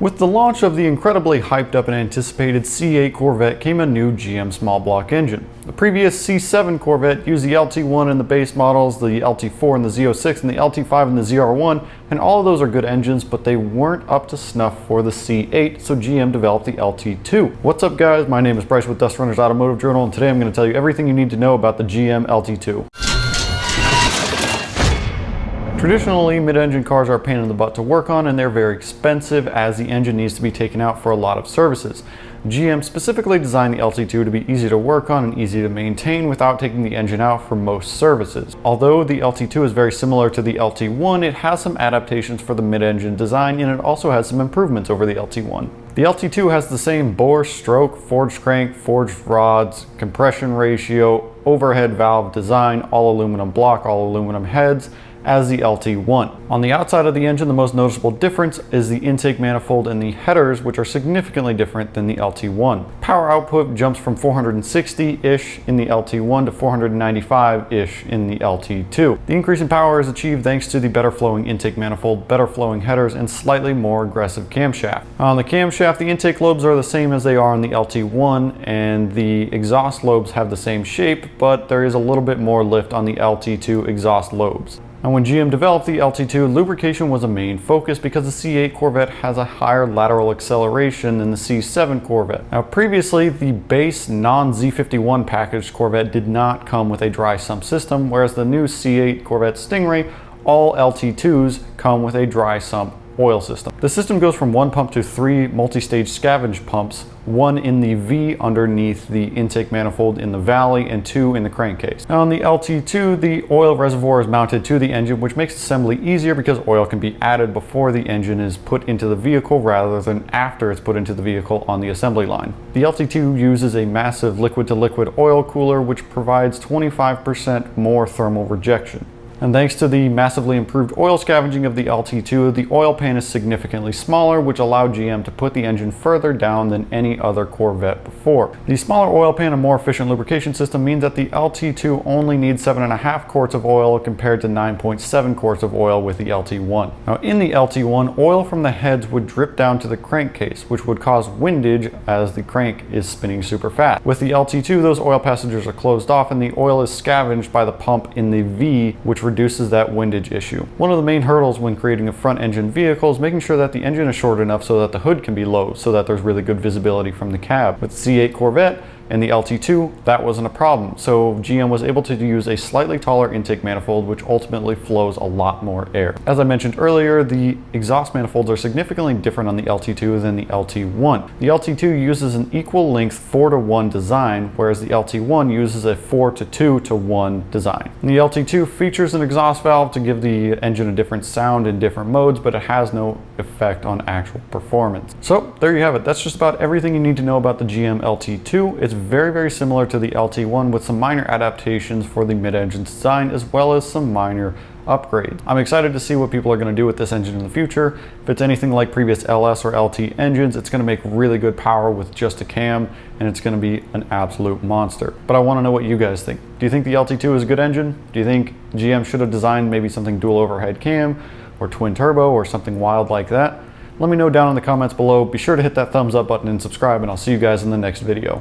With the launch of the incredibly hyped up and anticipated C8 Corvette came a new GM small block engine. The previous C7 Corvette used the LT1 in the base models, the LT4 and the Z06 and the LT5 and the ZR1, and all of those are good engines, but they weren't up to snuff for the C8, so GM developed the LT2. What's up guys, my name is Bryce with Dust Runner's Automotive Journal, and today I'm going to tell you everything you need to know about the GM LT2. Traditionally, mid-engine cars are a pain in the butt to work on, and they're very expensive as the engine needs to be taken out for a lot of services. GM specifically designed the LT2 to be easy to work on and easy to maintain without taking the engine out for most services. Although the LT2 is very similar to the LT1, it has some adaptations for the mid-engine design, and it also has some improvements over the LT1. The LT2 has the same bore, stroke, forged crank, forged rods, compression ratio, overhead valve design, all aluminum block, all aluminum heads, as the LT1. On the outside of the engine, the most noticeable difference is the intake manifold and the headers, which are significantly different than the LT1. Power output jumps from 460-ish in the LT1 to 495-ish in the LT2. The increase in power is achieved thanks to the better flowing intake manifold, better flowing headers, and slightly more aggressive camshaft. On the camshaft, the intake lobes are the same as they are on the LT1, and the exhaust lobes have the same shape, but there is a little bit more lift on the LT2 exhaust lobes. And when GM developed the LT2, lubrication was a main focus because the C8 Corvette has a higher lateral acceleration than the C7 Corvette. Now previously, the base non-Z51 packaged Corvette did not come with a dry sump system, whereas the new C8 Corvette Stingray, all LT2s come with a dry sump oil system. The system goes from one pump to three multi-stage scavenge pumps, one in the V underneath the intake manifold in the valley and two in the crankcase. Now on the LT2, the oil reservoir is mounted to the engine, which makes assembly easier because oil can be added before the engine is put into the vehicle rather than after it's put into the vehicle on the assembly line. The LT2 uses a massive liquid-to-liquid oil cooler, which provides 25% more thermal rejection. And thanks to the massively improved oil scavenging of the LT2, the oil pan is significantly smaller, which allowed GM to put the engine further down than any other Corvette before. The smaller oil pan and more efficient lubrication system means that the LT2 only needs 7.5 quarts of oil compared to 9.7 quarts of oil with the LT1. Now in the LT1, oil from the heads would drip down to the crankcase, which would cause windage as the crank is spinning super fast. With the LT2, those oil passages are closed off and the oil is scavenged by the pump in the V, which reduces that windage issue. One of the main hurdles when creating a front engine vehicle is making sure that the engine is short enough so that the hood can be low, so that there's really good visibility from the cab. With the C8 Corvette and the LT2, that wasn't a problem. So GM was able to use a slightly taller intake manifold, which ultimately flows a lot more air. As I mentioned earlier, the exhaust manifolds are significantly different on the LT2 than the LT1. The LT2 uses an equal length 4:1 design, whereas the LT1 uses a 4:2:1 design. And the LT2 features an exhaust valve to give the engine a different sound in different modes, but it has no effect on actual performance. So there you have it. That's just about everything you need to know about the GM LT2. It's very, very similar to the LT1 with some minor adaptations for the mid-engine design as well as some minor upgrades. I'm excited to see what people are going to do with this engine in the future. If it's anything like previous LS or LT engines, it's going to make really good power with just a cam, and it's going to be an absolute monster. But I want to know what you guys think. Do you think the LT2 is a good engine? Do you think GM should have designed maybe something dual overhead cam or twin turbo or something wild like that? Let me know down in the comments below. Be sure to hit that thumbs up button and subscribe, and I'll see you guys in the next video.